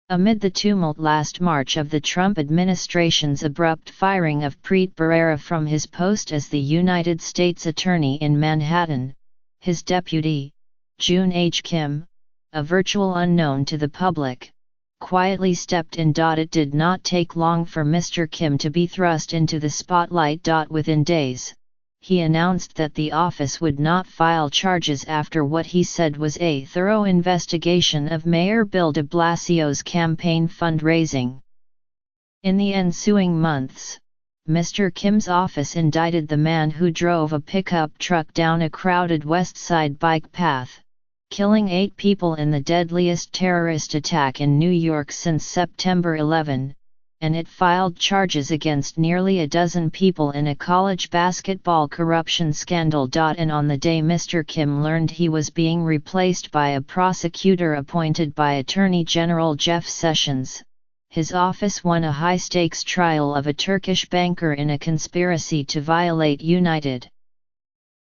Amid the tumult last March of the Trump administration's abrupt firing of Preet Bharara from his post as the United States Attorney in Manhattan, his deputy, June H. Kim, a virtual unknown to the public, quietly stepped in. It did not take long for Mr. Kim to be thrust into the spotlight. Within days, he announced that the office would not file charges after what he said was a thorough investigation of Mayor Bill de Blasio's campaign fundraising. In the ensuing months, Mr. Kim's office indicted the man who drove a pickup truck down a crowded West Side bike path, killing 8 people in the deadliest terrorist attack in New York since September 11, and it filed charges against nearly a dozen people in a college basketball corruption scandal. And on the day Mr. Kim learned he was being replaced by a prosecutor appointed by Attorney General Jeff Sessions, his office won a high-stakes trial of a Turkish banker in a conspiracy to violate United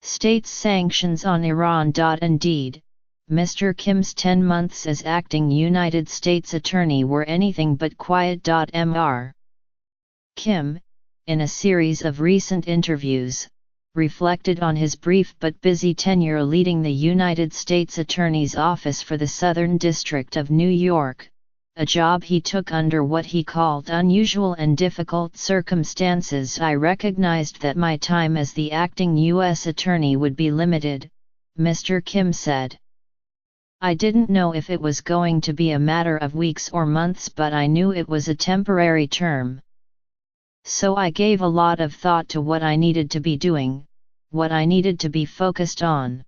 States sanctions on Iran. Indeed, Mr. Kim's 10 months as acting United States Attorney were anything but quiet. Mr. Kim, in a series of recent interviews, reflected on his brief but busy tenure leading the United States Attorney's Office for the Southern District of New York, a job he took under what he called unusual and difficult circumstances. "I recognized that my time as the acting U.S. Attorney would be limited," Mr. Kim said. "I didn't know if it was going to be a matter of weeks or months, but I knew it was a temporary term. So I gave a lot of thought to what I needed to be doing, what I needed to be focused on."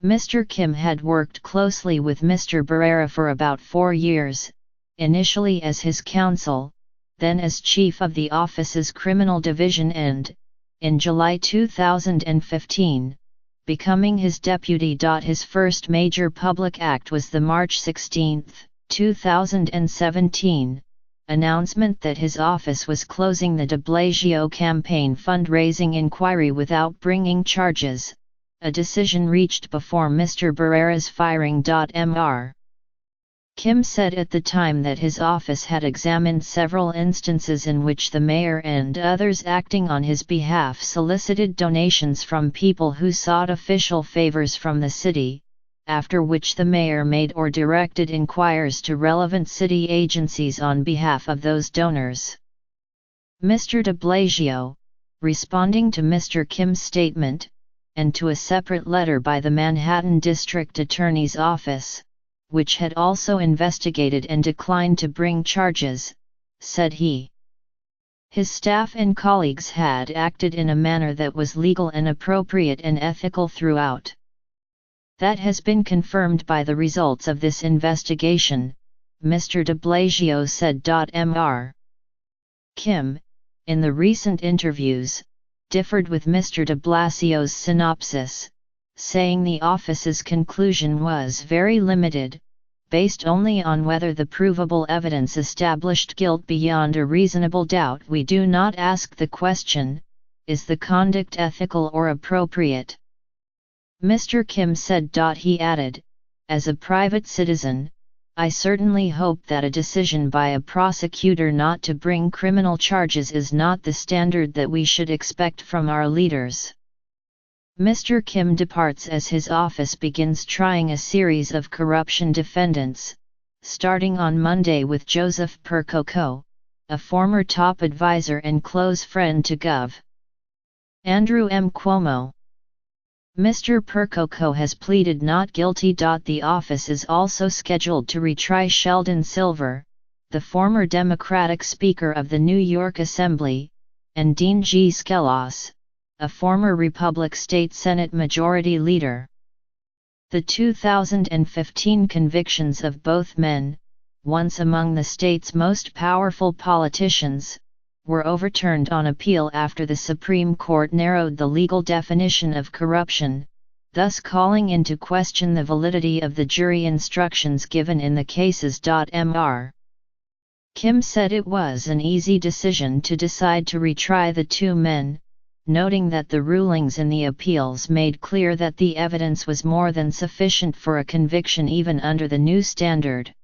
Mr. Kim had worked closely with Mr. Bharara for about 4 years, initially as his counsel, then as chief of the office's criminal division and, in July 2015, becoming his deputy. His first major public act was the March 16, 2017, announcement that his office was closing the de Blasio campaign fundraising inquiry without bringing charges, a decision reached before Mr. Bharara's firing. Mr. Kim said at the time that his office had examined several instances in which the mayor and others acting on his behalf solicited donations from people who sought official favors from the city, after which the mayor made or directed inquiries to relevant city agencies on behalf of those donors. Mr. de Blasio, responding to Mr. Kim's statement, and to a separate letter by the Manhattan District Attorney's Office, which had also investigated and declined to bring charges, said his staff and colleagues had acted in a manner that was legal and appropriate and ethical throughout. That has been confirmed by the results of this investigation, Mr. de Blasio said. Mr. Kim, in the recent interviews, differed with Mr. de Blasio's synopsis, saying the office's conclusion was very limited, based only on whether the provable evidence established guilt beyond a reasonable doubt. "We do not ask the question, is the conduct ethical or appropriate?" Mr. Kim said. He added, "As a private citizen, I certainly hope that a decision by a prosecutor not to bring criminal charges is not the standard that we should expect from our leaders." Mr. Kim departs as his office begins trying a series of corruption defendants, starting on Monday with Joseph Percoco, a former top advisor and close friend to Gov. Andrew M. Cuomo. Mr. Percoco has pleaded not guilty. The office is also scheduled to retry Sheldon Silver, the former Democratic Speaker of the New York Assembly, and Dean G. Skelos, a former Republican State Senate Majority Leader. The 2015 convictions of both men, once among the state's most powerful politicians, were overturned on appeal after the Supreme Court narrowed the legal definition of corruption, thus calling into question the validity of the jury instructions given in the cases. Mr. Kim said it was an easy decision to decide to retry the two men, noting that the rulings in the appeals made clear that the evidence was more than sufficient for a conviction even under the new standard.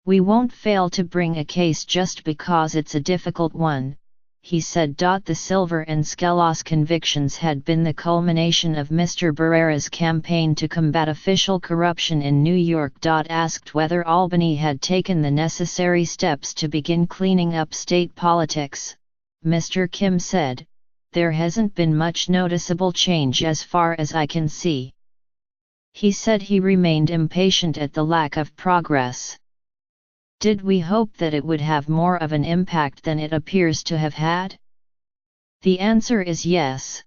"We won't fail to bring a case just because it's a difficult one," he said. The Silver and Skelos convictions had been the culmination of Mr. Barrera's campaign to combat official corruption in New York. Asked whether Albany had taken the necessary steps to begin cleaning up state politics, Mr. Kim said, "There hasn't been much noticeable change as far as I can see." He said he remained impatient at the lack of progress. "Did we hope that it would have more of an impact than it appears to have had? The answer is yes."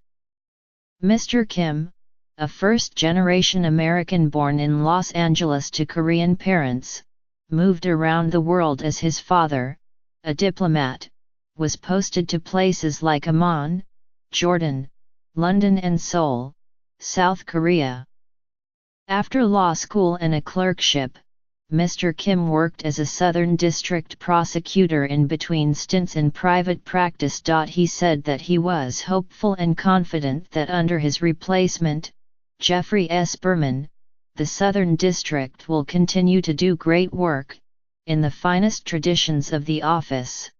Mr. Kim, a first-generation American born in Los Angeles to Korean parents, moved around the world as his father, a diplomat, was posted to places like Amman, Jordan, London and Seoul, South Korea. After law school and a clerkship, Mr. Kim worked as a Southern District prosecutor in between stints in private practice. He said that he was hopeful and confident that under his replacement, Jeffrey S. Berman, the Southern District will continue to do great work, in the finest traditions of the office.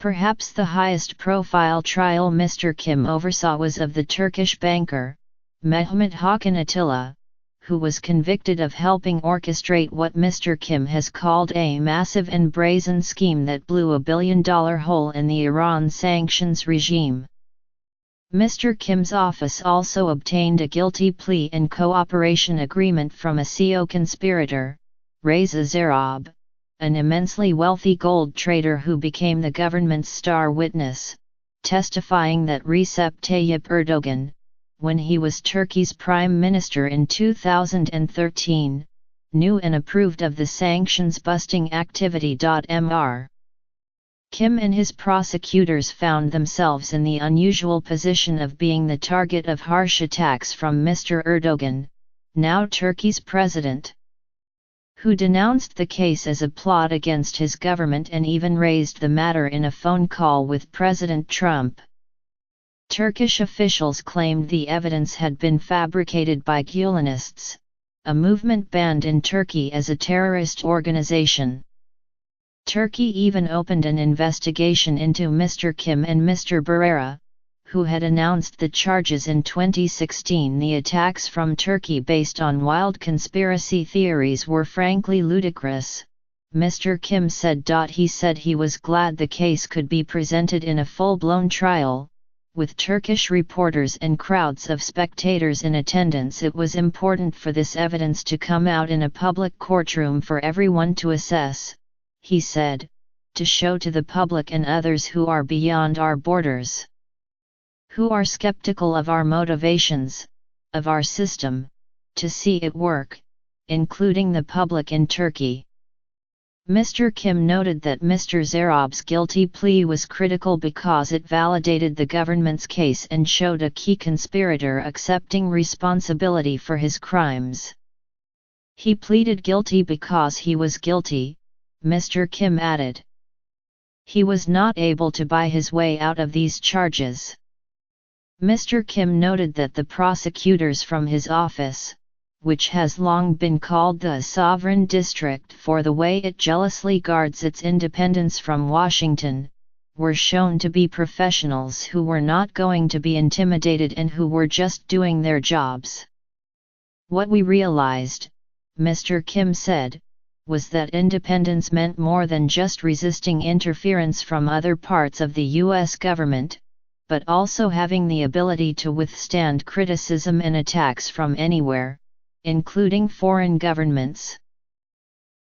Perhaps the highest profile trial Mr. Kim oversaw was of the Turkish banker, Mehmet Hakan Atilla, who was convicted of helping orchestrate what Mr. Kim has called a massive and brazen scheme that blew a billion-dollar hole in the Iran sanctions regime. Mr. Kim's office also obtained a guilty plea and cooperation agreement from a CO conspirator, Reza Zarrab, an immensely wealthy gold trader who became the government's star witness, testifying that Recep Tayyip Erdogan, when he was Turkey's prime minister in 2013, knew and approved of the sanctions-busting activity. Mr. Kim and his prosecutors found themselves in the unusual position of being the target of harsh attacks from Mr. Erdogan, now Turkey's president, who denounced the case as a plot against his government and even raised the matter in a phone call with President Trump. Turkish officials claimed the evidence had been fabricated by Gülenists, a movement banned in Turkey as a terrorist organization. Turkey even opened an investigation into Mr. Kim and Mr. Barrera, who had announced the charges in 2016. The attacks from Turkey based on wild conspiracy theories were frankly ludicrous, Mr. Kim said. He said he was glad the case could be presented in a full-blown trial, with Turkish reporters and crowds of spectators in attendance. It was important for this evidence to come out in a public courtroom for everyone to assess, he said, to show to the public and others who are beyond our borders, who are skeptical of our motivations, of our system, to see it work, including the public in Turkey. Mr. Kim noted that Mr. Zarrab's guilty plea was critical because it validated the government's case and showed a key conspirator accepting responsibility for his crimes. He pleaded guilty because he was guilty, Mr. Kim added. He was not able to buy his way out of these charges. Mr. Kim noted that the prosecutors from his office, which has long been called the Sovereign District for the way it jealously guards its independence from Washington, were shown to be professionals who were not going to be intimidated and who were just doing their jobs. What we realized, Mr. Kim said, was that independence meant more than just resisting interference from other parts of the U.S. government, but also having the ability to withstand criticism and attacks from anywhere, including foreign governments.